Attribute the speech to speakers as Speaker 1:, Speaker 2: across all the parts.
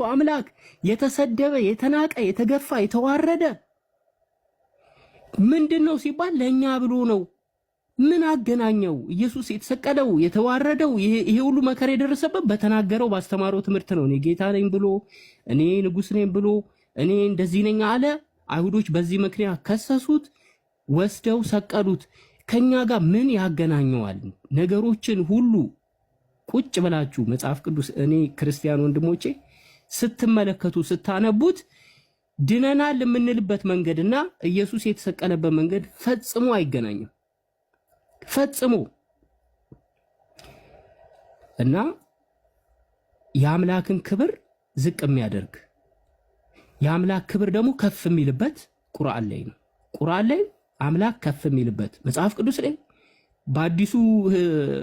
Speaker 1: አምላክ የተሰደበ የተናቀ የተገፋ የተዋረደ ምንድነው ሲባል ለኛ ብሎ ነው። ምን አገናኘው? ኢየሱስ የተሰቀለው የተዋረደው ይሄ ሁሉ መከራ የደረሰበት በተናገረው ባስተማረው ትምህርት ነው። እኔ ጌታ ነኝ ብሎ እኔ ንጉስ ነኝ ብሎ እኔ እንደዚህ ነኝ አለ። አይሁዶች በዚህ ምክንያት ከሰሱት፣ ወስደው ሰቀሉት። ከኛ ጋር ምን ያገናኘዋል? ነገሮችን ሁሉ ቁጭ ብላችሁ መጽሐፍ ቅዱስ እኔ ክርስቲያን ወንድሞቼ ስትመለከቱ ስታነቡት ድነናል የምንልበት መንገድና ኢየሱስ የተሰቀለበት መንገድ ፈጽሞ አይገናኝም። ፈጽሞ እና የአምላክን ክብር ዝቅ የሚያደርግ የአምላክ ክብር ደግሞ ከፍ የሚልበት ቁርአን ላይ ነው። ቁርአን ላይ አምላክ ከፍ የሚልበት መጽሐፍ ቅዱስ ላይ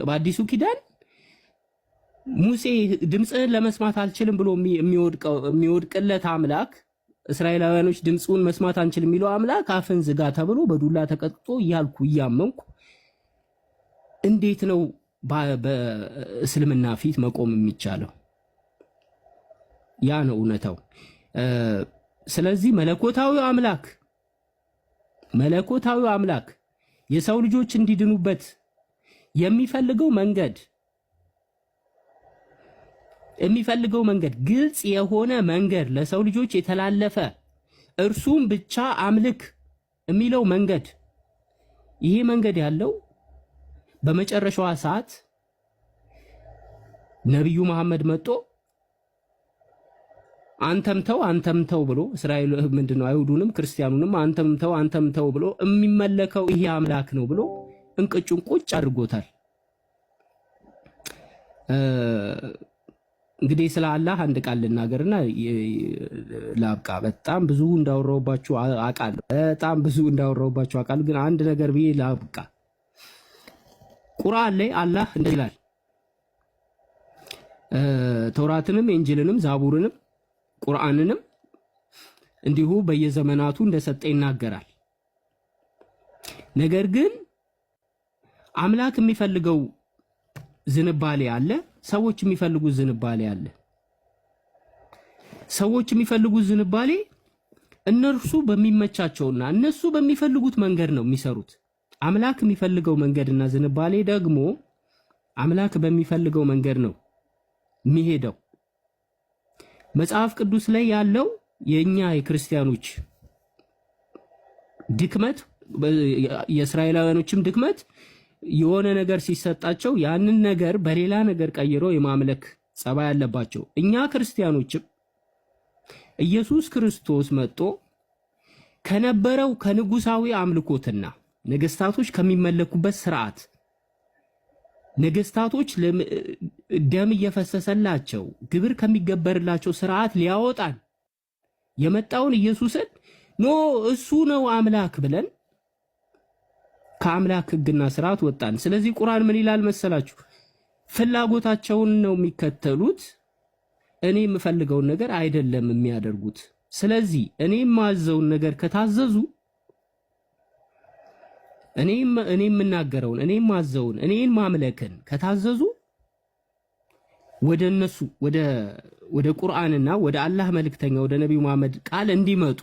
Speaker 1: በአዲሱ ኪዳን ሙሴ ድምፅህን ለመስማት አልችልም ብሎ የሚወድቅለት አምላክ እስራኤላውያኖች ድምፁን መስማት አንችልም የሚለው አምላክ አፍን ዝጋ ተብሎ በዱላ ተቀጥቶ እያልኩ እያመንኩ እንዴት ነው በእስልምና ፊት መቆም የሚቻለው? ያ ነው እውነታው። ስለዚህ መለኮታዊው አምላክ የሰው ልጆች እንዲድኑበት የሚፈልገው መንገድ ግልጽ የሆነ መንገድ ለሰው ልጆች የተላለፈ እርሱም ብቻ አምልክ የሚለው መንገድ ይሄ መንገድ ያለው በመጨረሻዋ ሰዓት ነብዩ መሐመድ መጥቶ አንተም ተው ብሎ እስራኤል ምንድነው አይሁዱንም ክርስቲያኑንም አንተም ተው ብሎ የሚመለከው ይሄ አምላክ ነው ብሎ እንቅጩን ቁጭ አድርጎታል። እንግዲህ ስለ አላህ አንድ ቃል ልናገርና ላብቃ። በጣም ብዙ እንዳወራውባችሁ አውቃለሁ። ግን አንድ ነገር ብዬ ላብቃ። ቁርአን ላይ አላህ እንደዚህ ይላል። ተውራትንም ኢንጂልንም ዛቡርንም ቁርአንንም እንዲሁ በየዘመናቱ እንደሰጠ ይናገራል። ነገር ግን አምላክ የሚፈልገው ዝንባሌ አለ፣ ሰዎች የሚፈልጉት ዝንባሌ አለ። ሰዎች የሚፈልጉት ዝንባሌ እነርሱ በሚመቻቸውና እነሱ በሚፈልጉት መንገድ ነው የሚሰሩት። አምላክ የሚፈልገው መንገድና ዝንባሌ ደግሞ አምላክ በሚፈልገው መንገድ ነው የሚሄደው። መጽሐፍ ቅዱስ ላይ ያለው የኛ የክርስቲያኖች ድክመት የእስራኤላውያኖችም ድክመት የሆነ ነገር ሲሰጣቸው ያንን ነገር በሌላ ነገር ቀይሮ የማምለክ ጸባይ ያለባቸው። እኛ ክርስቲያኖችም ኢየሱስ ክርስቶስ መጥቶ ከነበረው ከንጉሳዊ አምልኮትና ነገስታቶች ከሚመለኩበት ስርዓት ነገስታቶች ደም እየፈሰሰላቸው ግብር ከሚገበርላቸው ስርዓት ሊያወጣን የመጣውን ኢየሱስን እሱ ነው አምላክ ብለን ከአምላክ ህግና ስርዓት ወጣን። ስለዚህ ቁርአን ምን ይላል መሰላችሁ? ፍላጎታቸውን ነው የሚከተሉት፣ እኔ የምፈልገውን ነገር አይደለም የሚያደርጉት። ስለዚህ እኔ የማዘውን ነገር ከታዘዙ እኔ የምናገረውን እኔ የማዘውን እኔን ማምለክን ከታዘዙ ወደ እነሱ ወደ ቁርአንና ወደ አላህ መልእክተኛ ወደ ነብዩ መሐመድ ቃል እንዲመጡ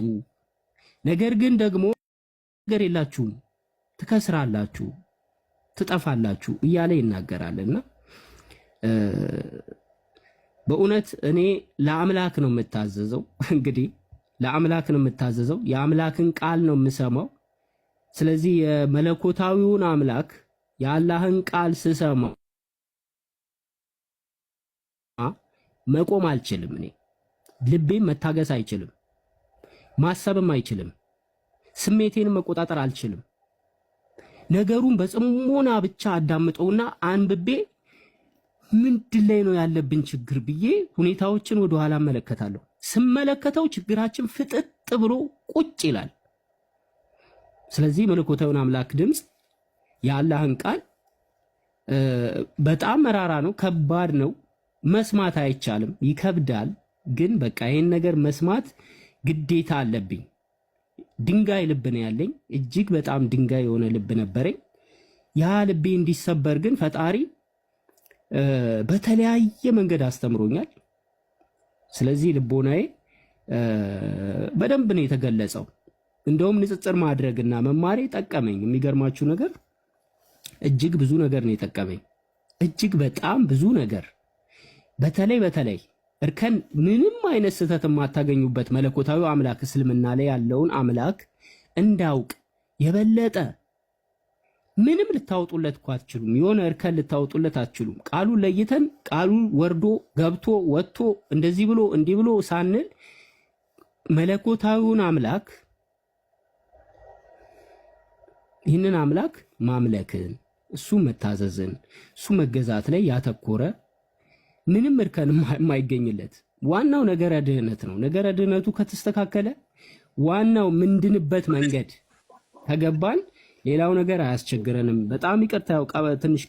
Speaker 1: ነገር ግን ደግሞ ነገር የላችሁም ትከስራላችሁ ትጠፋላችሁ እያለ ይናገራልና በእውነት እኔ ለአምላክ ነው የምታዘዘው። እንግዲህ ለአምላክ ነው የምታዘዘው፣ የአምላክን ቃል ነው የምሰማው። ስለዚህ የመለኮታዊውን አምላክ የአላህን ቃል ስሰማ መቆም አልችልም። እኔ ልቤም መታገስ አይችልም፣ ማሰብም አይችልም፣ ስሜቴን መቆጣጠር አልችልም። ነገሩን በጽሞና ብቻ አዳምጠውና አንብቤ ምንድን ላይ ነው ያለብን ችግር ብዬ ሁኔታዎችን ወደ ኋላ እመለከታለሁ። ስመለከተው ችግራችን ፍጥጥ ብሎ ቁጭ ይላል። ስለዚህ መለኮታዊውን አምላክ ድምፅ የአላህን ቃል በጣም መራራ ነው፣ ከባድ ነው፣ መስማት አይቻልም፣ ይከብዳል። ግን በቃ ይሄን ነገር መስማት ግዴታ አለብኝ። ድንጋይ ልብ ነው ያለኝ፣ እጅግ በጣም ድንጋይ የሆነ ልብ ነበረኝ። ያ ልቤ እንዲሰበር ግን ፈጣሪ በተለያየ መንገድ አስተምሮኛል። ስለዚህ ልቦናዬ በደንብ ነው የተገለጸው። እንደውም ንጽጽር ማድረግና መማሬ ጠቀመኝ። የሚገርማችሁ ነገር እጅግ ብዙ ነገር ነው የጠቀመኝ። እጅግ በጣም ብዙ ነገር። በተለይ እርከን ምንም አይነት ስህተት የማታገኙበት መለኮታዊ አምላክ እስልምና ላይ ያለውን አምላክ እንዳውቅ የበለጠ ምንም ልታወጡለት እኮ አትችሉም። የሆነ እርከን ልታወጡለት አትችሉም። ቃሉን ለይተን ቃሉ ወርዶ ገብቶ ወጥቶ እንደዚህ ብሎ እንዲህ ብሎ ሳንል መለኮታዊውን አምላክ ይህንን አምላክ ማምለክን እሱ መታዘዝን እሱ መገዛት ላይ ያተኮረ ምንም እርከን የማይገኝለት ዋናው ነገረ ድህነት ነው። ነገረ ድህነቱ ከተስተካከለ ዋናው ምንድንበት መንገድ ከገባን ሌላው ነገር አያስቸግረንም። በጣም ይቅርታ ያው ትንሽ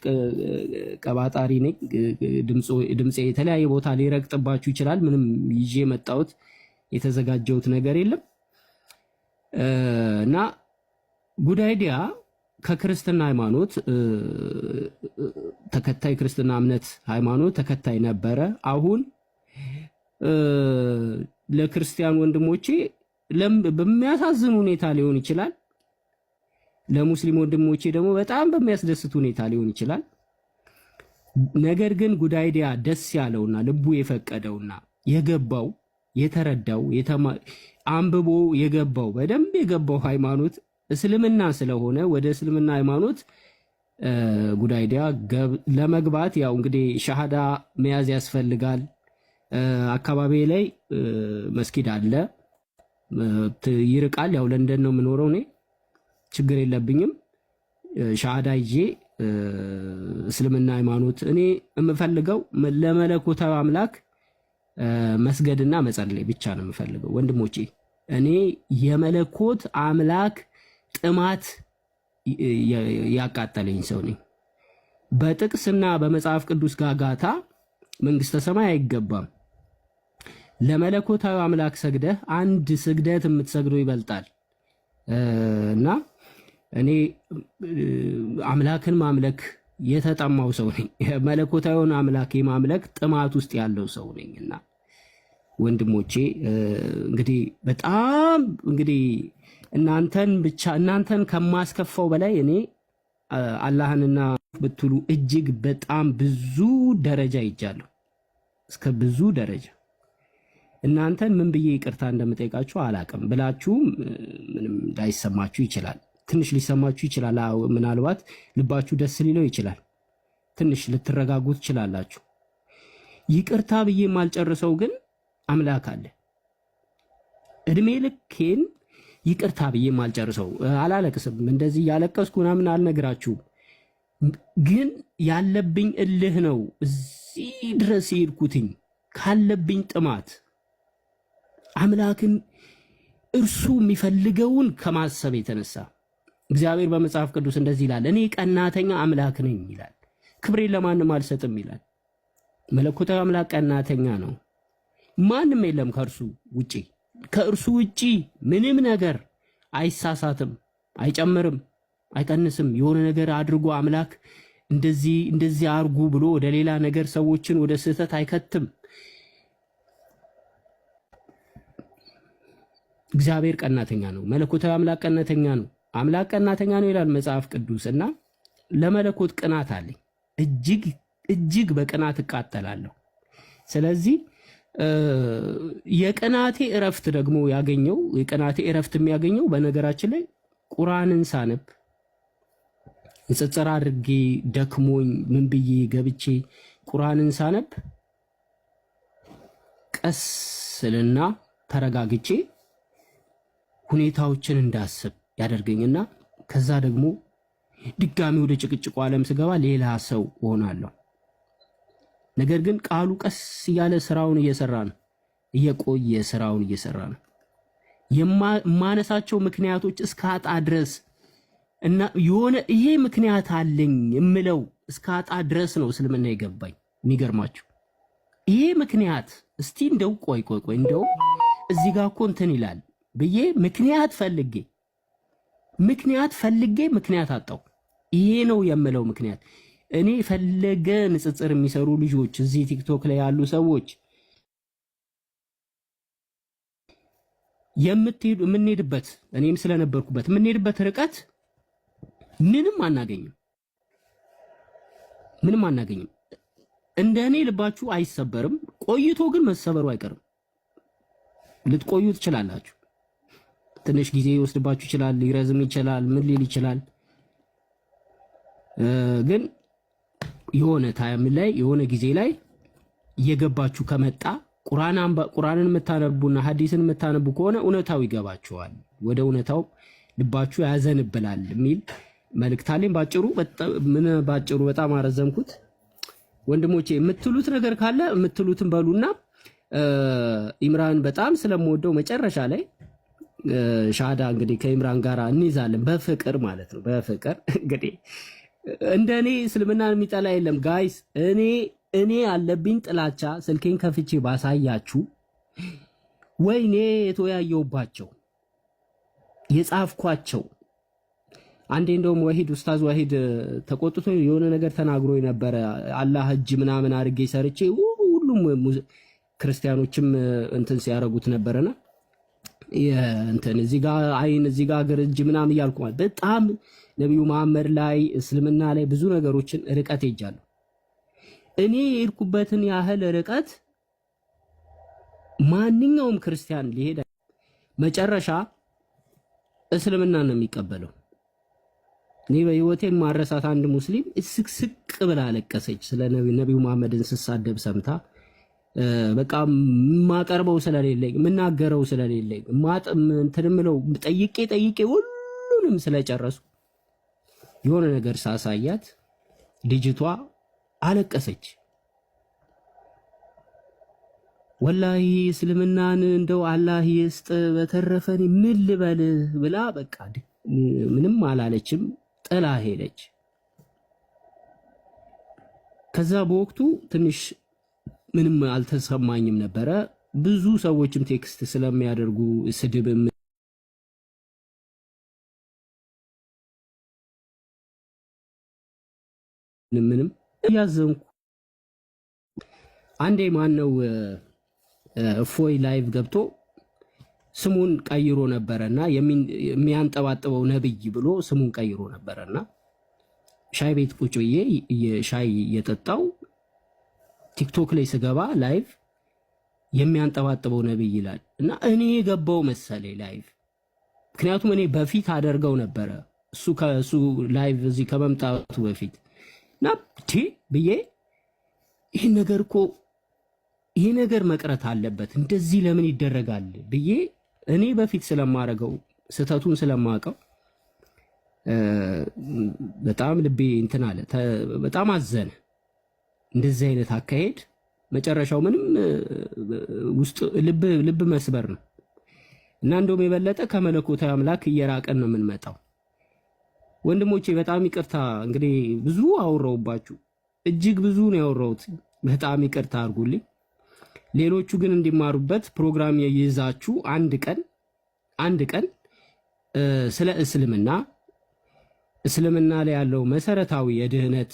Speaker 1: ቀባጣሪ ነኝ። ድምጼ የተለያየ ቦታ ሊረግጥባችሁ ይችላል። ምንም ይዤ የመጣሁት የተዘጋጀሁት ነገር የለም እና ጉድ አይዲያ ከክርስትና ሃይማኖት ተከታይ ክርስትና እምነት ሃይማኖት ተከታይ ነበረ። አሁን ለክርስቲያን ወንድሞቼ በሚያሳዝን ሁኔታ ሊሆን ይችላል፣ ለሙስሊም ወንድሞቼ ደግሞ በጣም በሚያስደስት ሁኔታ ሊሆን ይችላል። ነገር ግን ጉድ አይዲያ ደስ ያለውና ልቡ የፈቀደውና የገባው የተረዳው አንብቦ የገባው በደንብ የገባው ሃይማኖት እስልምና ስለሆነ ወደ እስልምና ሃይማኖት ጉድ አይዲያ ለመግባት ያው እንግዲህ ሻሃዳ መያዝ ያስፈልጋል። አካባቢ ላይ መስጊድ አለ፣ ይርቃል። ያው ለንደን ነው የምኖረው እኔ፣ ችግር የለብኝም። ሻሃዳ ይዤ እስልምና ሃይማኖት እኔ የምፈልገው ለመለኮታዊ አምላክ መስገድና መጸለይ ብቻ ነው የምፈልገው ወንድሞቼ። እኔ የመለኮት አምላክ ጥማት ያቃጠለኝ ሰው ነኝ። በጥቅስና በመጽሐፍ ቅዱስ ጋጋታ መንግስተ ሰማይ አይገባም። ለመለኮታዊ አምላክ ሰግደህ አንድ ስግደት የምትሰግደው ይበልጣል እና እኔ አምላክን ማምለክ የተጠማው ሰው ነኝ። መለኮታዊውን አምላክ የማምለክ ጥማት ውስጥ ያለው ሰው ነኝና ወንድሞቼ እንግዲህ በጣም እንግዲህ እናንተን ከማስከፋው በላይ እኔ አላህንና ብትሉ እጅግ በጣም ብዙ ደረጃ ይጃለሁ፣ እስከ ብዙ ደረጃ። እናንተን ምን ብዬ ይቅርታ እንደምጠይቃችሁ አላቅም። ብላችሁም ምንም ላይሰማችሁ ይችላል፣ ትንሽ ሊሰማችሁ ይችላል። ምናልባት ልባችሁ ደስ ሊለው ይችላል፣ ትንሽ ልትረጋጉ ትችላላችሁ። ይቅርታ ብዬ የማልጨርሰው ግን አምላክ አለ። እድሜ ልኬን ይቅርታ ብዬ የማልጨርሰው አላለቅስም፣ እንደዚህ ያለቀስኩ ምናምን አልነግራችሁም። ግን ያለብኝ እልህ ነው እዚህ ድረስ የሄድኩትኝ ካለብኝ ጥማት አምላክን እርሱ የሚፈልገውን ከማሰብ የተነሳ እግዚአብሔር በመጽሐፍ ቅዱስ እንደዚህ ይላል፣ እኔ ቀናተኛ አምላክ ነኝ ይላል። ክብሬን ለማንም አልሰጥም ይላል። መለኮታዊ አምላክ ቀናተኛ ነው። ማንም የለም ከእርሱ ውጪ። ከእርሱ ውጪ ምንም ነገር አይሳሳትም፣ አይጨምርም፣ አይቀንስም። የሆነ ነገር አድርጎ አምላክ እንደዚህ አርጉ ብሎ ወደ ሌላ ነገር ሰዎችን ወደ ስህተት አይከትም። እግዚአብሔር ቀናተኛ ነው። መለኮታዊ አምላክ ቀናተኛ ነው። አምላክ ቀናተኛ ነው ይላል መጽሐፍ ቅዱስ እና ለመለኮት ቅናት አለኝ። እጅግ በቅናት እቃጠላለሁ። ስለዚህ የቅናቴ እረፍት ደግሞ ያገኘው የቅናቴ እረፍት የሚያገኘው በነገራችን ላይ ቁርአንን ሳነብ ንጽጽር አድርጌ ደክሞኝ ምን ብዬ ገብቼ ቁርአንን ሳነብ ቀስልና ተረጋግቼ ሁኔታዎችን እንዳስብ ያደርገኝና ከዛ ደግሞ ድጋሚ ወደ ጭቅጭቁ ዓለም ስገባ ሌላ ሰው እሆናለሁ። ነገር ግን ቃሉ ቀስ እያለ ስራውን እየሰራ ነው፣ እየቆየ ስራውን እየሰራ ነው። የማነሳቸው ምክንያቶች እስካጣ ድረስ እና የሆነ ይሄ ምክንያት አለኝ የምለው እስካጣ ድረስ ነው እስልምና የገባኝ። የሚገርማችሁ ይሄ ምክንያት እስቲ እንደው ቆይ እንደው እዚህ ጋር እኮ እንትን ይላል ብዬ ምክንያት ፈልጌ ምክንያት አጣው። ይሄ ነው የምለው ምክንያት። እኔ ፈለገ ንጽጽር የሚሰሩ ልጆች እዚህ ቲክቶክ ላይ ያሉ ሰዎች የምንሄድበት እኔም ስለነበርኩበት የምንሄድበት ርቀት ምንም አናገኝም። እንደኔ ልባችሁ አይሰበርም። ቆይቶ ግን መሰበሩ አይቀርም። ልትቆዩ ትችላላችሁ። ትንሽ ጊዜ ይወስድባችሁ ይችላል፣ ሊረዝም ይችላል፣ ምን ሊል ይችላል። ግን የሆነ ታይም ላይ የሆነ ጊዜ ላይ እየገባችሁ ከመጣ ቁርአንን የምታነቡና ሐዲስን የምታነቡ ከሆነ እውነታው ይገባችኋል። ወደ እውነታው ልባችሁ ያዘንብላል የሚል መልእክት አለኝ። ባጭሩ በጣም አረዘምኩት። ወንድሞቼ የምትሉት ነገር ካለ የምትሉትን በሉና ኢምራን በጣም ስለምወደው መጨረሻ ላይ ሻሃዳ እንግዲህ ከኢምራን ጋር እንይዛለን፣ በፍቅር ማለት ነው። በፍቅር እንግዲህ እንደኔ እስልምናን የሚጠላ የለም ጋይስ። እኔ ያለብኝ ጥላቻ ስልኬን ከፍቼ ባሳያችሁ ወይኔ የተወያየውባቸው የጻፍኳቸው። አንዴ እንደውም ኡስታዝ ወሂድ ተቆጥቶ የሆነ ነገር ተናግሮ የነበረ አላህ እጅ ምናምን አድርጌ ሰርቼ ሁሉም ክርስቲያኖችም እንትን ሲያረጉት ነበርና እንትን እዚህ ጋር አይን እዚህ ጋር እግር እጅ ምናምን እያልኩ ማለት በጣም ነብዩ መሐመድ ላይ እስልምና ላይ ብዙ ነገሮችን ርቀት ሄጃለሁ። እኔ የሄድኩበትን ያህል ርቀት ማንኛውም ክርስቲያን ሊሄድ መጨረሻ እስልምና ነው የሚቀበለው። እኔ በህይወቴ ማረሳት አንድ ሙስሊም ስቅስቅ ብላ አለቀሰች። ስለ ነብዩ መሐመድን ስሳደብ ሰምታ በቃ ማቀርበው ስለሌለኝ ምናገረው ስለሌለኝ እንትምለው ጠይቄ ሁሉንም ስለጨረሱ የሆነ ነገር ሳሳያት ልጅቷ አለቀሰች። ወላሂ እስልምናን እንደው አላህ ይስጥ በተረፈኝ ምን ልበል ብላ በቃ ምንም አላለችም፣ ጥላ ሄደች። ከዛ በወቅቱ ትንሽ ምንም አልተሰማኝም ነበረ። ብዙ ሰዎችም ቴክስት ስለሚያደርጉ ስድብ ምንም ያዘንኩ። አንዴ ማነው እፎይ ላይቭ ገብቶ ስሙን ቀይሮ ነበረና የሚያንጠባጥበው ነብይ ብሎ ስሙን ቀይሮ ነበረና ሻይ ቤት ቁጭ ብዬ ሻይ እየጠጣው ቲክቶክ ላይ ስገባ ላይቭ የሚያንጠባጥበው ነብይ ይላል እና እኔ የገባው መሰለኝ ላይቭ። ምክንያቱም እኔ በፊት አደርገው ነበረ ከሱ ላይቭ እዚህ ከመምጣቱ በፊት እና ብዬ ይሄ ነገር መቅረት አለበት፣ እንደዚህ ለምን ይደረጋል ብዬ እኔ በፊት ስለማረገው ስተቱን ስለማቀው በጣም ልቤ እንትን አለ፣ በጣም አዘነ። እንደዚህ አይነት አካሄድ መጨረሻው ምንም ውስጥ ልብ መስበር ነው እና እንደውም የበለጠ ከመለኮታዊ አምላክ እየራቀን ነው የምንመጣው። ወንድሞቼ በጣም ይቅርታ እንግዲህ ብዙ አወራውባችሁ፣ እጅግ ብዙ ነው ያወራሁት። በጣም ይቅርታ አድርጉልኝ። ሌሎቹ ግን እንዲማሩበት ፕሮግራም ይዛችሁ አንድ ቀን ስለ እስልምና ላይ ያለው መሰረታዊ የድህነት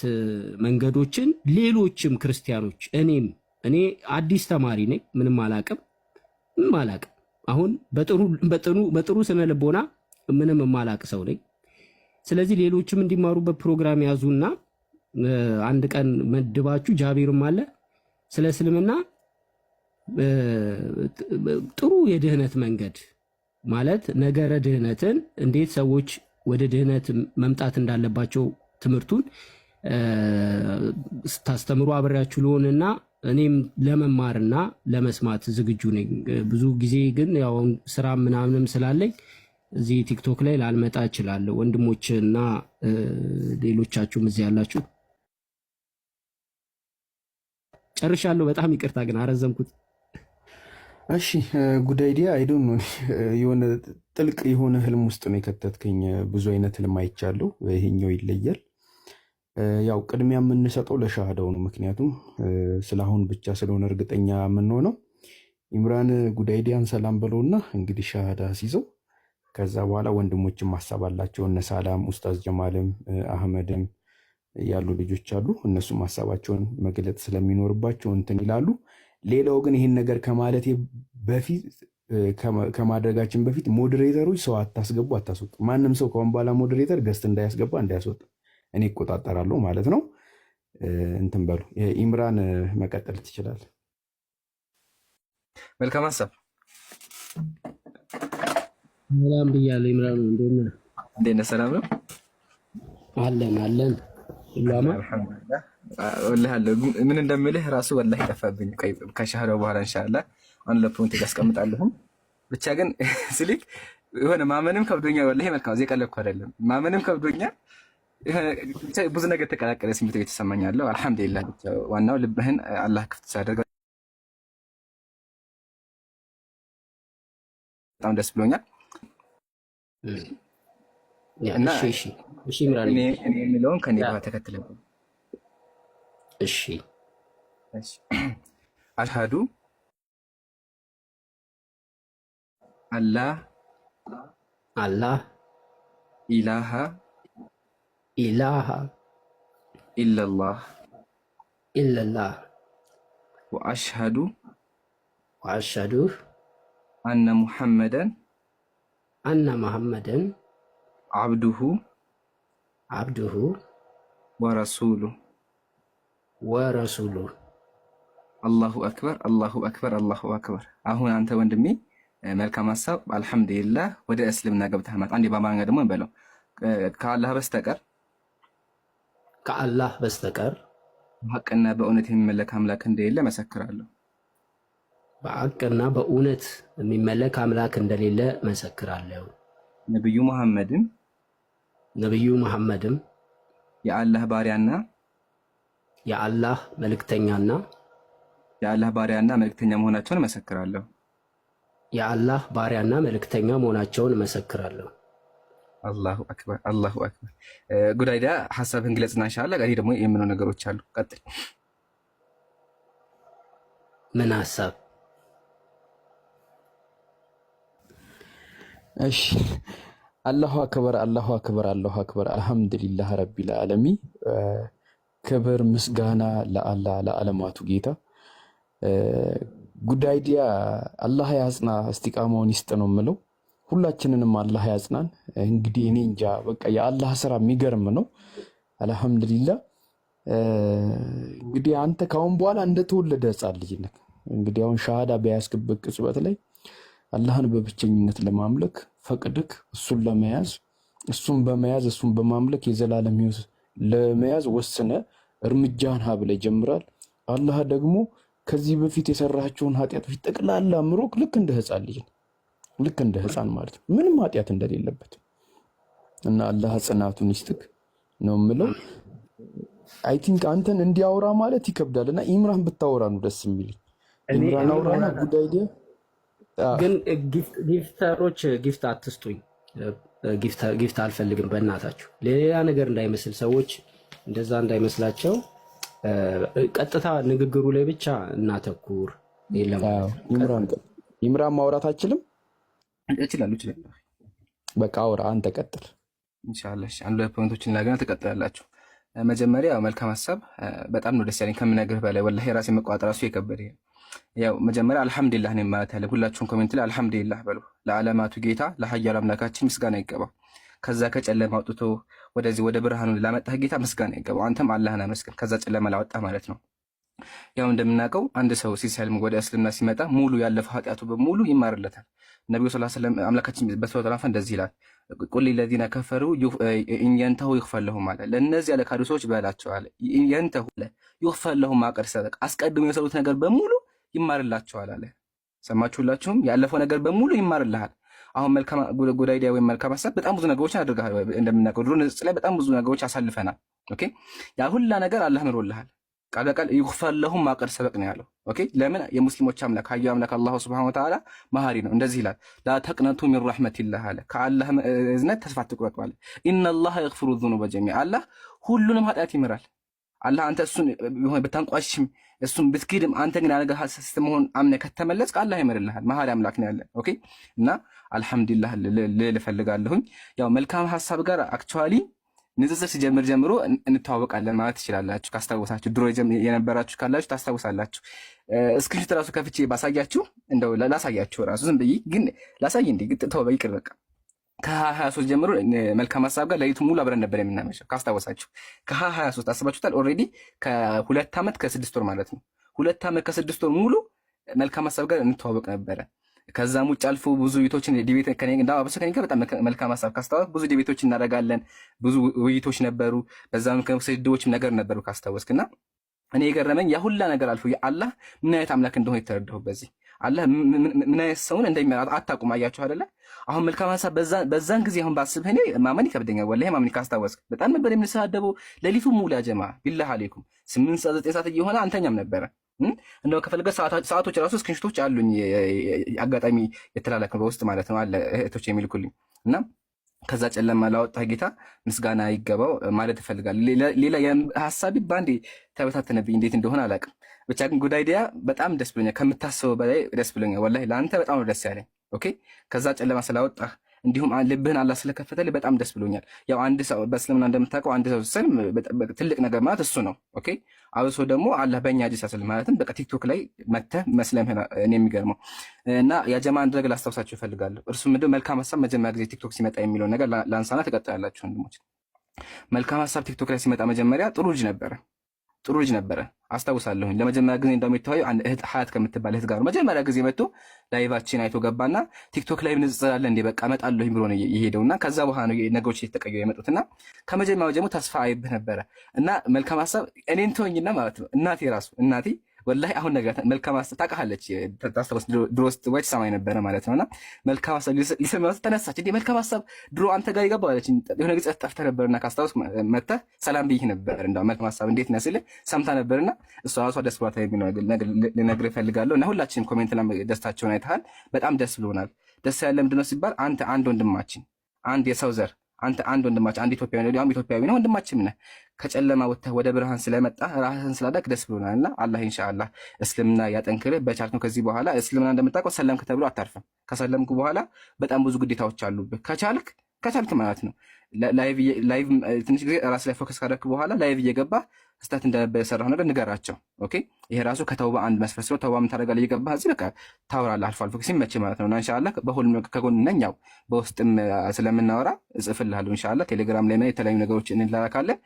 Speaker 1: መንገዶችን ሌሎችም ክርስቲያኖች እኔ አዲስ ተማሪ ነኝ፣ ምንም አላቅም። አሁን በጥሩ ስነ ልቦና ምንም የማላቅ ሰው ነኝ። ስለዚህ ሌሎችም እንዲማሩበት ፕሮግራም ያዙና አንድ ቀን መድባችሁ ጃቢርም አለ ስለ እስልምና ጥሩ የድህነት መንገድ ማለት ነገረ ድህነትን እንዴት ሰዎች ወደ ድህነት መምጣት እንዳለባቸው ትምህርቱን ስታስተምሩ አብሬያችሁ ልሆንና እኔም ለመማርና ለመስማት ዝግጁ ነኝ። ብዙ ጊዜ ግን ያው ስራ ምናምንም ስላለኝ እዚህ ቲክቶክ ላይ ላልመጣ እችላለሁ። ወንድሞችና ሌሎቻችሁም እዚህ ያላችሁ ጨርሻለሁ። በጣም ይቅርታ ግን አረዘምኩት።
Speaker 2: እሺ ጉዳይዲያ አይዶን ነው የሆነ ጥልቅ የሆነ ህልም ውስጥ ነው የከተትከኝ። ብዙ አይነት ህልም አይቻለሁ፣ ይሄኛው ይለያል። ያው ቅድሚያ የምንሰጠው ለሻሃዳው ነው፣ ምክንያቱም ስለአሁን ብቻ ስለሆነ እርግጠኛ የምንሆነው። ኢምራን ጉዳይዲያን ሰላም ብለውና እንግዲህ ሻሃዳ ሲይዘው ከዛ በኋላ ወንድሞችም ሀሳብ አላቸው። እነ ሳላም ኡስታዝ ጀማልም አህመድም ያሉ ልጆች አሉ። እነሱም ሀሳባቸውን መግለጥ ስለሚኖርባቸው እንትን ይላሉ። ሌላው ግን ይህን ነገር ከማለቴ በፊት ከማድረጋችን በፊት ሞዴሬተሮች ሰው አታስገቡ፣ አታስወጡ። ማንም ሰው ከአሁን በኋላ ሞዴሬተር ገስት እንዳያስገባ እንዳያስወጣ እኔ እቆጣጠራለሁ ማለት ነው። እንትን በሉ። ኢምራን መቀጠል ትችላለህ።
Speaker 3: መልካም ሀሳብ።
Speaker 1: ሰላም ብያለሁ። ኢምራን እንዴት
Speaker 3: ነህ? ሰላም ነው
Speaker 1: አለን አለን። ሁላማ
Speaker 3: አልሐምዱሊላህ። ወላሂ አለ ምን እንደምልህ ራሱ ወላሂ ጠፋብኝ። ቆይ ከሻህረ በኋላ ኢንሻአላህ አንድ ለፖይንት ያስቀምጣለሁ። ብቻ ግን ስልክ የሆነ ማመንም ከብዶኛል። ወላሂ መልካም እዚህ ቀለብኩ አይደለም። ማመንም ከብዶኛል። ብዙ ነገር ተቀላቀለ ስሜት እየተሰማኛለሁ። አልሐምዱሊላህ። ዋናው ልብህን አላህ ክፍት ሲያደርግ በጣም ደስ ብሎኛል።
Speaker 1: እና እሺ ኢምራን
Speaker 3: እኔ የሚለውን ከኔ ጋር ተከትለው
Speaker 1: እሺ
Speaker 3: አሽሃዱ አላህ ኢላሃ ኢለላህ ወአሽሃዱ አነ ሙሐመደን አብዱሁ ወረሱሉ። አላሁ አክበር አላሁ አክበር አላሁ አክበር። አሁን አንተ ወንድሜ መልካም ሀሳብ አልሐምዱሊላህ ወደ እስልምና ገብተህ ማለት አንዴ በአማርኛ ደግሞ እንበለው ከአላህ በስተቀር በሐቅና በእውነት የሚመለክ አምላክ እንደሌለ መሰክራለሁ።
Speaker 1: በሐቅና በእውነት የሚመለክ አምላክ እንደሌለ መሰክራለሁ።
Speaker 3: ነብዩ መሐመድም የአላህ ባሪያና መልእክተኛ መሆናቸውን መሰክራለሁ።
Speaker 1: የአላህ ባሪያና መልእክተኛ መሆናቸውን መሰክራለሁ።
Speaker 3: አላሁ አክበር አላሁ አክበር። ጉዳይዳ ሐሳብህን ግለጽና ኢንሻአላህ እኔ ደግሞ የምነው ነገሮች አሉ። ቀጥል።
Speaker 1: ምን ሐሳብ?
Speaker 2: እሺ አላሁ አክበር አላሁ አክበር አላሁ አክበር። አልሐምዱሊላህ ረቢል ዓለሚን። ክብር ምስጋና ለአላህ ለዓለማቱ ጌታ። ጉዳይዲያ አላህ ያጽና፣ እስቲቃማውን ይስጥ ነው የምለው። ሁላችንንም አላህ ያጽናን። እንግዲህ እኔ እንጃ በቃ የአላህ ስራ የሚገርም ነው። አልሐምዱሊላህ። እንግዲህ አንተ ካሁን በኋላ እንደተወለደ ሕፃን ልጅ ነህ። እንግዲህ አሁን ሻሃዳ በያዝክበት ቅጽበት ላይ አላህን በብቸኝነት ለማምለክ ፈቅድክ እሱን በመያዝ እሱን በማምለክ የዘላለም ሕይወት ለመያዝ ወስነ እርምጃህን ሀብለ ጀምራል። አላህ ደግሞ ከዚህ በፊት የሰራቸውን ኃጢአቶች ጠቅላላ ምሮክ ልክ እንደ ሕፃን ልጅ ልክ እንደ ሕፃን ማለት ነው፣ ምንም ኃጢአት እንደሌለበት እና አላህ ጽናቱን ይስጥክ ነው የምለው። አይ ቲንክ አንተን እንዲያወራ ማለት ይከብዳልና ኢምራን ብታወራ ነው ደስ የሚል። ኢምራን አውራና ጉዳይ
Speaker 1: ግን ጊፍተሮች ጊፍት አትስጡኝ። ጊፍት አልፈልግም በእናታችሁ። ሌላ ነገር እንዳይመስል ሰዎች እንደዛ እንዳይመስላቸው። ቀጥታ ንግግሩ ላይ ብቻ እናተኩር። የለም
Speaker 2: ኢምራን ማውራት አችልም?
Speaker 3: እችላለሁ።
Speaker 2: በቃ አውራ፣ አንተ ቀጥል
Speaker 3: ኢንሻአላህ። አንድ ፖይንቶችን ላገና ትቀጥላላችሁ። መጀመሪያ መልካም ሀሳብ በጣም ነው ደስ ያለኝ ከምነግርህ በላይ ወላሂ ራሴ መቋጠር ራሱ የከበደ። ያው መጀመሪያ አልሐምዱሊላህ ነው ማለት ያለ። ሁላችሁም ኮሜንት ላይ አልሐምዱሊላህ በሉ። ለዓለማቱ ጌታ ለኃያሉ አምላካችን ምስጋና ይገባው። ከዛ ከጨለማ አውጥቶ ወደዚህ ወደ ብርሃኑ ላመጣህ ጌታ ምስጋና ይገባው። አንተም አላህን አመስግን፣ ከዛ ጨለማ ላወጣ ማለት ነው። ያው እንደምናውቀው አንድ ሰው ሲሰልም ወደ እስልምና ሲመጣ ሙሉ ያለፈው ኃጢአቱ በሙሉ ይማርለታል። ነብዩ ሰለላሁ ዐለይሂ ወሰለም አምላካችን በሱረቱ አልአንፋል እንደዚህ ይላል፣ ቁል ለዚነ ከፈሩ ኢንየንተሁ ይግፈር ለሁም አለ። ለእነዚያ ለካዱ ሰዎች በላቸው አለ ኢንየንተሁ ይግፈር ለሁም ማ ቀድ ሰበቀ፣ አስቀድሞ የሰሩት ነገር በሙሉ ይማርላቸዋል አለ። ሰማችሁላችሁም? ያለፈው ነገር በሙሉ ይማርልሃል። አሁን መልካም ጉዳይዲያ ወይም መልካም ሀሳብ በጣም ብዙ ነገሮችን አድርገሃል። እንደምናውቀው ድሮ ንጽጽ ላይ በጣም ብዙ ነገሮች አሳልፈናል። ኦኬ፣ ያ ሁላ ነገር አላህ ምሮልሃል። ቃል በቃል ይግፈር ለሁም ማ ቀድ ሰበቅ ነው ያለው። ኦኬ፣ ለምን? የሙስሊሞች አምላክ ኃያሉ አምላክ አላሁ ሱብሓነሁ ወተዓላ መሐሪ ነው። እንደዚህ ይላል፣ ላ ተቅነቱ ሚን ረሕመቲላህ አለ። ከአላህ እዝነት ተስፋ አትቁረጡ አለ። ኢነላህ የግፊሩ ዙኑበ ጀሚዓ፣ አላህ ሁሉንም ኃጢአት ይምራል። አላህ አንተ እሱን ብታንቋሽም እሱን ብትክድም አንተ ግን ያነገ ስትመሆን አምነህ ከተመለስክ አላህ ይምርልሃል። መሐሪ አምላክ ነው ያለ። ኦኬ፣ እና አልሐምዱሊላህ ልል እፈልጋለሁኝ። ያው መልካም ሀሳብ ጋር አክቹዋሊ ንጽጽር ሲጀምር ጀምሮ እንተዋወቃለን ማለት ትችላላችሁ። ካስታወሳችሁ ድሮ የነበራችሁ ካላችሁ ታስታውሳላችሁ። እስክሪንሾት ራሱ ከፍቼ ባሳያችሁ እንደው ላሳያችሁ ራሱ ዝም ብዬ ግን ላሳይ እንዴ ተው በይቅር በቃ ከ23 ጀምሮ መልካም ሀሳብ ጋር ለሊቱ ሙሉ አብረን ነበር የምናመሸው ካስታወሳችሁ። ከ23 አስባችሁታል። ኦልሬዲ ከ2 ዓመት ከ6 ወር ማለት ነው። 2 ዓመት ከ6 ወር ሙሉ መልካም ሀሳብ ጋር እንተዋወቅ ነበረ። ከዛም ውጭ አልፎ ብዙ ውይይቶችን ዲቤት ከኔ ጋር በጣም መልካም ሀሳብ ካስታወስ ብዙ ዲቤቶች እናደርጋለን። ብዙ ውይይቶች ነበሩ። በዛም ስድቦችም ነገር ነበሩ ካስታወስክና እኔ የገረመኝ ያ ሁላ ነገር አልፎ የአላህ ምን አይነት አምላክ እንደሆነ የተረዳሁ በዚህ አላህ ምን አይነት ሰውን እንደሚመራ አታውቁም። አያችሁ አይደለ? አሁን መልካም ሀሳብ በዛን ጊዜ አሁን ባስብህ እኔ ማመን ይከብደኛል። ወላሂ ማመን ካስታወስክ በጣም ነበር የምንሰዳደበው ሌሊቱን ሙሉ ያ ጀማ ቢላህ አለይኩም 8 ሰዓት 9 ሰዓት እየሆነ አንተኛም ነበረ። እንደው ከፈለገ ሰዓቶች ራሱ ስክሪንሾቶች አሉኝ አጋጣሚ የተላላክ በውስጥ ማለት ነው አለ እህቶች የሚልኩልኝ እና ከዛ ጨለማ ላወጣህ ጌታ ምስጋና ይገባው ማለት እፈልጋለሁ። ሌላ ሀሳቢ ባንዴ ተበታተነብኝ፣ እንዴት እንደሆነ አላውቅም። ብቻ ግን ጉድ አይዲያ በጣም ደስ ብሎኛል፣ ከምታስበው በላይ ደስ ብሎኛል። ወላሂ ለአንተ በጣም ነው ደስ ያለኝ። ኦኬ ከዛ ጨለማ ስላወጣህ እንዲሁም ልብህን አላህ ስለከፈተልህ በጣም ደስ ብሎኛል። ያው አንድ ሰው በእስልምና እንደምታውቀው አንድ ሰው ሲሰልም ትልቅ ነገር ማለት እሱ ነው። ኦኬ አብሶ ደግሞ አላህ በእኛ እጅ ሲያስልም ማለትም በቃ ቲክቶክ ላይ መተህ መስለምህ እኔ የሚገርመው እና ያጀማ አንድ ነገር ላስታውሳችሁ እፈልጋለሁ። እርሱ ምንድን መልካም ሀሳብ መጀመሪያ ጊዜ ቲክቶክ ሲመጣ የሚለውን ነገር ላንሳና ትቀጥላላችሁ ወንድሞች። መልካም ሀሳብ ቲክቶክ ላይ ሲመጣ መጀመሪያ ጥሩ ልጅ ነበረ አስታውሳለሁኝ። ለመጀመሪያ ጊዜ እንደውም የተወያዩ አንድ እህት ሀያት ከምትባል እህት ጋር መጀመሪያ ጊዜ መጥቶ ላይቫችን አይቶ ገባና ቲክቶክ ላይ ንጽጽር አለ እንዴ በቃ እመጣለሁኝ ብሎ ነው የሄደውና ከዛ በኋላ ነው ነገሮች እየተቀየሩ የመጡትና ከመጀመሪያው ጀምሮ ተስፋ አይብህ ነበረ እና መልካም ሀሳብ እኔን ተወኝና ማለት ነው እናቴ ወላሂ አሁን ነገር መልካም ሀሳብ ታውቃለች። ታስታውስ ድሮ ውስጥ ወይ ሰማይ ነበረ ማለት ነውና መልካም ሀሳብ ሊሰማው ተነሳች። እንዴ መልካም ሀሳብ ድሮ አንተ ጋር ይገባው አለች። የሆነ ጊዜ ጠፍተህ ነበርና ካስታውስ መተህ ሰላም ብይህ ነበር። እንደው መልካም ሀሳብ እንዴት ነው ሲል ሰምታ ነበርና እሷ ራሷ ደስ ብሏት ልነግርህ እፈልጋለሁ። እና ሁላችንም ኮሜንት ላይ ደስታቸውን አይተሃል። በጣም ደስ ብሎናል። ደስ ያለ ምንድነው ሲባል አንተ አንድ ወንድማችን አንድ የሰው ዘር አንተ አንድ ወንድማችን አንድ ኢትዮጵያዊ ነው ወንድማችን ነህ። ከጨለማ ወጥተህ ወደ ብርሃን ስለመጣ ራስህን ስላደረክ ደስ ብሎናልና አላህ ኢንሻአላህ እስልምና ያጠንክርህ። በቻልክ ነው ከዚህ በኋላ እስልምና እንደምታውቀው ሰለምክ ተብሎ አታርፍም። ከሰለምኩ በኋላ በጣም ብዙ ግዴታዎች አሉብህ። ከቻልክ ማለት ነው ላይቭ ትንሽ ጊዜ ራስ ላይ ፎከስ ካደረክ በኋላ ላይቭ እየገባህ ስህተት እንደነበረ የሰራው ነገር ንገራቸው። ኦኬ ይሄ ራሱ ከተውባ አንድ መስፈር ነው። ተውባ ምን ታደርጋለህ? እየገባህ እዚህ በቃ ታወራለህ አልፎ አልፎ ሲመችህ ማለት ነው። እና ኢንሻአላህ በሁሉም ከጎን ነኝ። ያው በውስጥም ስለምናወራ እጽፍልሃለሁ ኢንሻአላህ። ቴሌግራም ላይ የተለያዩ ነገሮች እንላላካለን።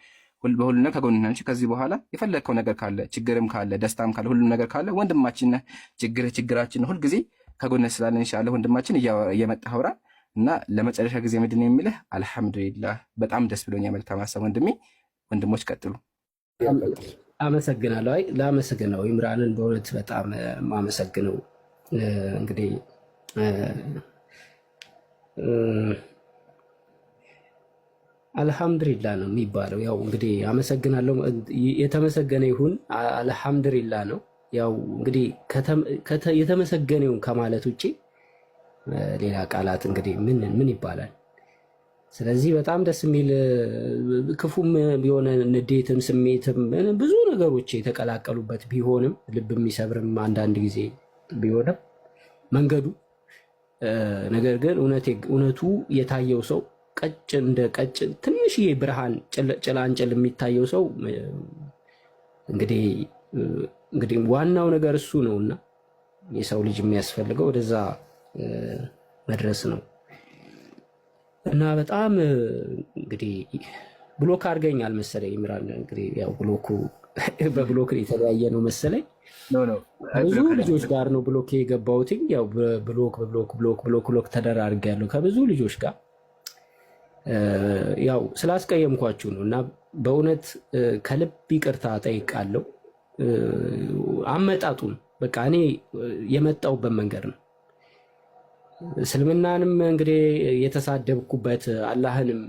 Speaker 3: በሁሉም ነገር ከጎን ነኝ። ከዚህ በኋላ የፈለግከው ነገር ካለ ችግርም ካለ ደስታም ካለ ሁሉም ነገር ካለ ወንድማችን ነህ። ችግራችን ነው ሁልጊዜ ከጎን ስላለን ኢንሻአላህ ወንድማችን እየመጣህ አውራ እና ለመጨረሻ ጊዜ ምንድን ነው የሚልህ? አልሐምዱሊላህ በጣም ደስ ብሎኛል። መልካም ሀሳብ ወንድሞች ቀጥሉ።
Speaker 1: አመሰግናለሁ። ላመሰግነው ኢምራንን በእውነት በጣም ማመሰግነው። እንግዲህ አልሐምዱሊላህ ነው የሚባለው። ያው እንግዲህ አመሰግናለሁ፣ የተመሰገነ ይሁን አልሐምዱሊላህ ነው። ያው እንግዲህ የተመሰገነውን ከማለት ውጭ ሌላ ቃላት እንግዲህ ምን ይባላል? ስለዚህ በጣም ደስ የሚል ክፉም ቢሆን ንዴትም ስሜትም ብዙ ነገሮች የተቀላቀሉበት ቢሆንም ልብ የሚሰብርም አንዳንድ ጊዜ ቢሆንም መንገዱ ነገር ግን እውነቱ የታየው ሰው እንደ ቀጭን ትንሽዬ ብርሃን ጭላንጭል የሚታየው ሰው እንግዲህ ዋናው ነገር እሱ ነውና የሰው ልጅ የሚያስፈልገው ወደዛ መድረስ ነው። እና በጣም እንግዲህ ብሎክ አድርገኛል መሰለኝ ኢምራን። እንግዲህ ያው በብሎክ የተለያየ ነው መሰለኝ። ብዙ ልጆች ጋር ነው ብሎክ የገባሁትኝ። ያው ብሎክ ተደራርጌያለሁ ከብዙ ልጆች ጋር ያው ስላስቀየምኳችሁ ነው። እና በእውነት ከልብ ይቅርታ ጠይቃለሁ። አመጣጡን በቃ እኔ የመጣሁበት መንገድ ነው። እስልምናንም እንግዲህ የተሳደብኩበት አላህንም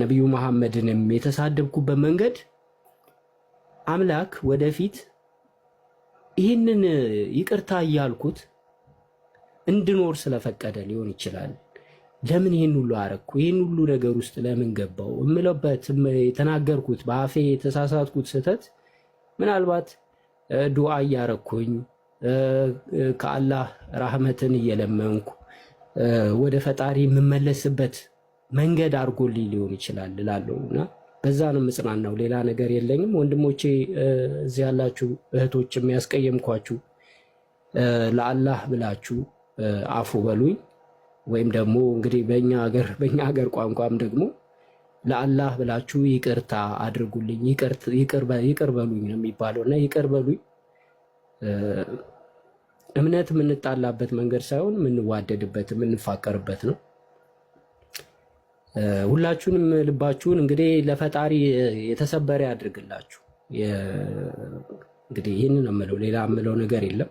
Speaker 1: ነቢዩ መሐመድንም የተሳደብኩበት መንገድ አምላክ ወደፊት ይህንን ይቅርታ እያልኩት እንድኖር ስለፈቀደ ሊሆን ይችላል። ለምን ይህን ሁሉ አረግኩ? ይህን ሁሉ ነገር ውስጥ ለምን ገባው? እምለበት የተናገርኩት በአፌ የተሳሳትኩት ስህተት ምናልባት ዱዓ እያረግኩኝ ከአላህ ራህመትን እየለመንኩ ወደ ፈጣሪ የምመለስበት መንገድ አድርጎልኝ ሊሆን ይችላል እላለሁ እና በዛ ነው የምጽናናው። ሌላ ነገር የለኝም። ወንድሞቼ እዚህ ያላችሁ እህቶች የሚያስቀየምኳችሁ ለአላህ ብላችሁ አፉ በሉኝ። ወይም ደግሞ እንግዲህ በእኛ ሀገር ቋንቋም ደግሞ ለአላህ ብላችሁ ይቅርታ አድርጉልኝ፣ ይቅር በሉኝ ነው የሚባለው እና ይቅር በሉኝ እምነት የምንጣላበት መንገድ ሳይሆን የምንዋደድበት የምንፋቀርበት ነው። ሁላችሁንም ልባችሁን እንግዲህ ለፈጣሪ የተሰበረ ያድርግላችሁ። እንግዲህ ይህንን የምለው ሌላ የምለው ነገር የለም።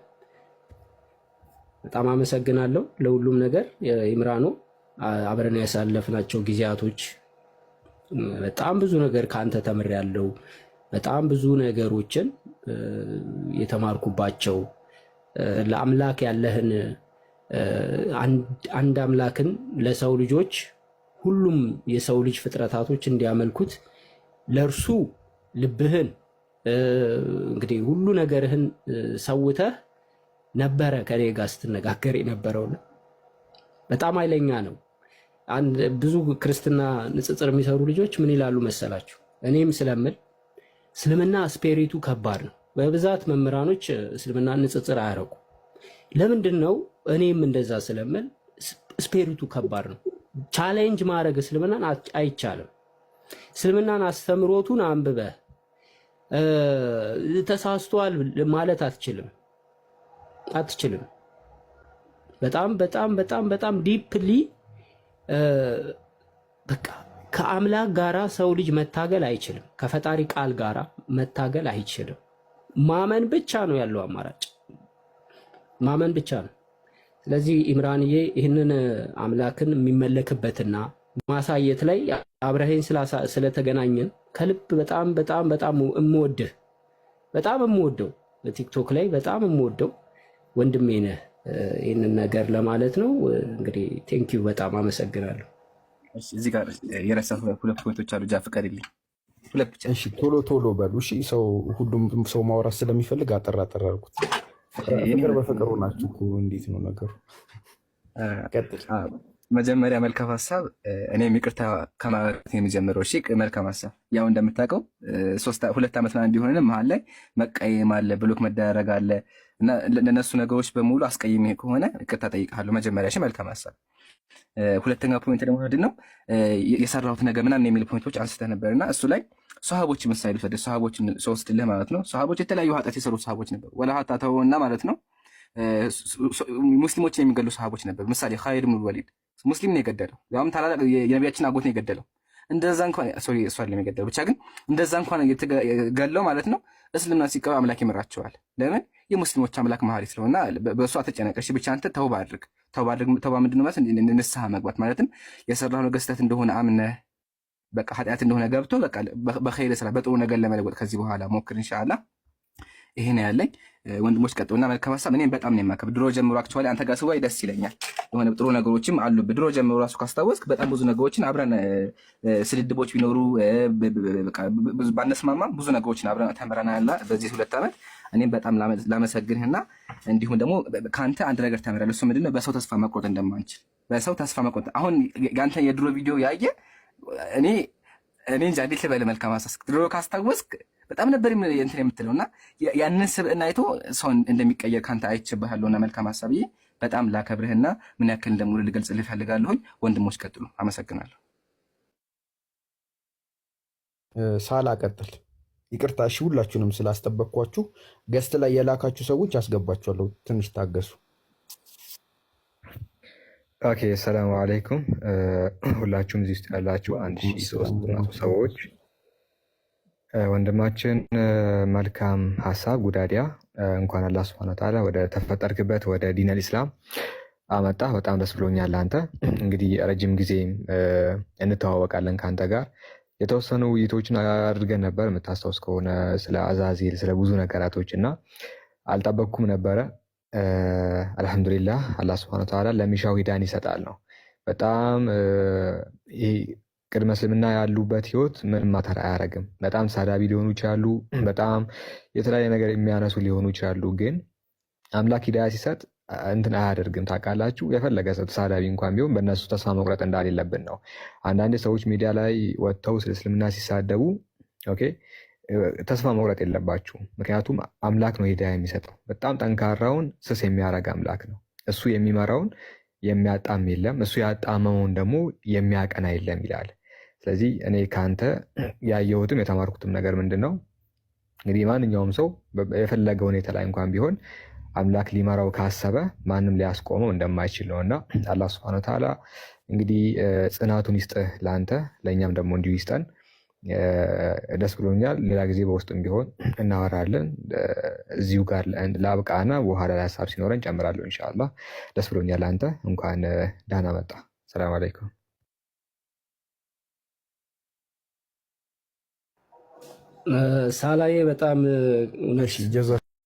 Speaker 1: በጣም አመሰግናለሁ ለሁሉም ነገር። ኢምራኖ አብረን ያሳለፍናቸው ጊዜያቶች በጣም ብዙ ነገር ከአንተ ተምሬያለሁ። በጣም ብዙ ነገሮችን የተማርኩባቸው ለአምላክ ያለህን አንድ አምላክን ለሰው ልጆች ሁሉም የሰው ልጅ ፍጥረታቶች እንዲያመልኩት ለእርሱ ልብህን እንግዲህ ሁሉ ነገርህን ሰውተህ ነበረ ከኔ ጋር ስትነጋገር የነበረው። በጣም ኃይለኛ ነው። ብዙ ክርስትና ንጽጽር የሚሰሩ ልጆች ምን ይላሉ መሰላችሁ? እኔም ስለምል እስልምና ስፒሪቱ ከባድ ነው። በብዛት መምህራኖች እስልምና ንጽጽር አያረቁ። ለምንድን ነው? እኔም እንደዛ ስለምል ስፒሪቱ ከባድ ነው። ቻሌንጅ ማድረግ እስልምናን አይቻልም። እስልምናን አስተምሮቱን አንብበህ ተሳስቷል ማለት አትችልም። በጣም በጣም በጣም በጣም ዲፕሊ በቃ ከአምላክ ጋራ ሰው ልጅ መታገል አይችልም። ከፈጣሪ ቃል ጋራ መታገል አይችልም። ማመን ብቻ ነው ያለው አማራጭ፣ ማመን ብቻ ነው። ስለዚህ ኢምራንዬ ይህንን አምላክን የሚመለክበትና ማሳየት ላይ አብረኸኝ ስለተገናኘን ከልብ በጣም በጣም በጣም የምወደው በቲክቶክ ላይ በጣም የምወደው ወንድሜ ነህ። ይህንን ነገር ለማለት ነው። እንግዲህ ቴንኪዩ በጣም አመሰግናለሁ።
Speaker 3: እዚህ ጋር የረሳሁ ሁለት ፖይንቶች አሉ። ጃ ፍቀድልኝ፣ ሁለት ብቻ።
Speaker 2: እሺ ቶሎ በሉ። እሺ ሁሉም ሰው ማውራት ስለሚፈልግ አጠር አድርጉት። ፍቅር በፍቅሩ ናችሁ እኮ። እንዴት ነው ነገሩ?
Speaker 3: መጀመሪያ መልካም ሀሳብ። እኔም ይቅርታ ከማለት የሚጀምረው። እሺ መልካም ሀሳብ። ያው እንደምታውቀው 2 ዓመት ምናምን ቢሆን መሀል ላይ መቀየም አለ፣ ብሎክ መደረግ አለ እና ለነሱ ነገሮች በሙሉ አስቀይሜ ከሆነ ይቅርታ ጠይቃለሁ። መጀመሪያ እሺ መልካም ሀሳብ። ሁለተኛው ፖይንት ደግሞ ምንድን ነው የሰራሁት ነገር ምናምን የሚል ፖይንቶች አንስተህ ነበርና እሱ ላይ ሰሃቦች ምሳሌ ወሰደ። ሰሃቦችን ሶስትልህ ማለት ነው። ሰሃቦች የተለያዩ ኃጢአት የሰሩ ሰሃቦች ነበሩ። ወላ ሀታ ተወውና ማለት ነው ሙስሊሞችን የሚገሉ ሰሃቦች ነበሩ። ምሳሌ ኻሊድ ብን ወሊድ ሙስሊም ነው የገደለው፣ ያውም ታላላቅ የነቢያችን አጎት ነው የገደለው። እንደዛ እንኳን ሶሪ እሱ አይደለም የገደለው፣ ብቻ ግን እንደዛ እንኳን ገለው ማለት ነው። እስልምና ሲቀበል አምላክ ይመራቸዋል። ለምን? የሙስሊሞች አምላክ መሐሪ ስለሆነ በእሱ አትጨነቀሽ። ብቻ አንተ ተውባ አድርግ። ተውባ ምንድን ነው ማለት? ንስሐ መግባት ማለትም የሰራው ነገር ስህተት እንደሆነ አምነህ በቃ ኃጢአት እንደሆነ ገብቶ በቃ በኸይር ስራ በጥሩ ነገር ለመለወጥ ከዚህ በኋላ ሞክር ኢንሻአላህ። ይሄ ነው ያለኝ። ወንድሞች ቀጥሉና መልካም ሀሳብ። እኔም በጣም ነው የማከብር። ድሮ ጀምሮ አክቹዋሊ አንተ ጋር ስወይ ደስ ይለኛል። የሆነ ጥሩ ነገሮችም አሉ። ድሮ ጀምሮ ራሱ ካስታወስክ በጣም ብዙ ነገሮችን አብረን ስልድቦች ቢኖሩ ባነስማማም ብዙ ነገሮችን አብረን ተምረናል በዚህ 2 ዓመት። እኔም በጣም ላመሰግንህና እንዲሁም ደግሞ ከአንተ አንድ ነገር ተምሬያለሁ። እሱ ምንድን ነው? በሰው ተስፋ መቁረጥ እንደማንችል። በሰው ተስፋ መቁረጥ አሁን ያንተ የድሮ ቪዲዮ ያየ እኔ እንጃ እንዴት ልበልህ። መልካም ሀሳብ ድሮ ካስታወስክ በጣም ነበር እንትን የምትለውና ያንን ስብዕና አይቶ ሰው እንደሚቀየር ካንተ አይቼብሃለሁና መልካም ሀሳብዬ በጣም ላከብርህና ምን ያክል እንደሙሉ ልገልጽልህ እፈልጋለሁኝ። ወንድሞች ቀጥሉ። አመሰግናለሁ።
Speaker 2: ሳላ ቀጥል። ይቅርታ እሺ፣ ሁላችሁንም ስላስጠበቅኳችሁ ገስት ላይ የላካችሁ ሰዎች አስገባችኋለሁ። ትንሽ ታገሱ።
Speaker 4: ኦኬ፣ ሰላም አለይኩም ሁላችሁም እዚህ ውስጥ ያላችሁ 1300 ሰዎች። ወንድማችን መልካም ሀሳብ ጉዳዲያ፣ እንኳን አላህ ሱብሃነሁ ወተዓላ ወደ ተፈጠርክበት ወደ ዲነል ኢስላም አመጣ። በጣም ደስ ብሎኛል። አንተ እንግዲህ ረጅም ጊዜ እንተዋወቃለን። ከአንተ ጋር የተወሰኑ ውይይቶችን አድርገን ነበር የምታስታውስ ከሆነ ስለ አዛዚል፣ ስለ ብዙ ነገራቶች እና አልጠበቅኩም ነበረ። አልሐምዱሊላህ አላህ ሱብሃነሁ ወተዓላ ለሚሻው ሂዳን ይሰጣል ነው። በጣም ቅድመ እስልምና ያሉበት ህይወት ምንም ማተር አያደርግም። በጣም ሳዳቢ ሊሆኑ ይችላሉ፣ በጣም የተለያየ ነገር የሚያነሱ ሊሆኑ ይችላሉ። ግን አምላክ ሂዳያ ሲሰጥ እንትን አያደርግም። ታውቃላችሁ፣ የፈለገ ሰው ተሳዳቢ እንኳን ቢሆን በእነሱ ተስፋ መቁረጥ እንዳሌለብን ነው። አንዳንድ ሰዎች ሚዲያ ላይ ወጥተው ስለ እስልምና ሲሳደቡ ኦኬ፣ ተስፋ መቁረጥ የለባችሁም። ምክንያቱም አምላክ ነው ሂዳያ የሚሰጠው። በጣም ጠንካራውን ስስ የሚያረግ አምላክ ነው። እሱ የሚመራውን የሚያጣም የለም፣ እሱ ያጣመመውን ደግሞ የሚያቀና የለም ይላል። ስለዚህ እኔ ከአንተ ያየሁትም የተማርኩትም ነገር ምንድን ነው? እንግዲህ ማንኛውም ሰው የፈለገ ሁኔታ ላይ እንኳን ቢሆን አምላክ ሊመራው ካሰበ ማንም ሊያስቆመው እንደማይችል ነው እና አላህ ሱብሐነሁ ወተዓላ እንግዲህ ጽናቱን ይስጥህ ለአንተ፣ ለእኛም ደግሞ እንዲሁ ይስጠን። ደስ ብሎኛል። ሌላ ጊዜ በውስጥም ቢሆን እናወራለን። እዚሁ ጋር ለአብቃና በኋላ ላይ ሀሳብ ሲኖረን ጨምራለሁ ኢንሻአላህ። ደስ ብሎኛል። አንተ እንኳን ደህና መጣ። ሰላም አለይኩም።
Speaker 1: ሳላዬ በጣም
Speaker 2: ጀዛ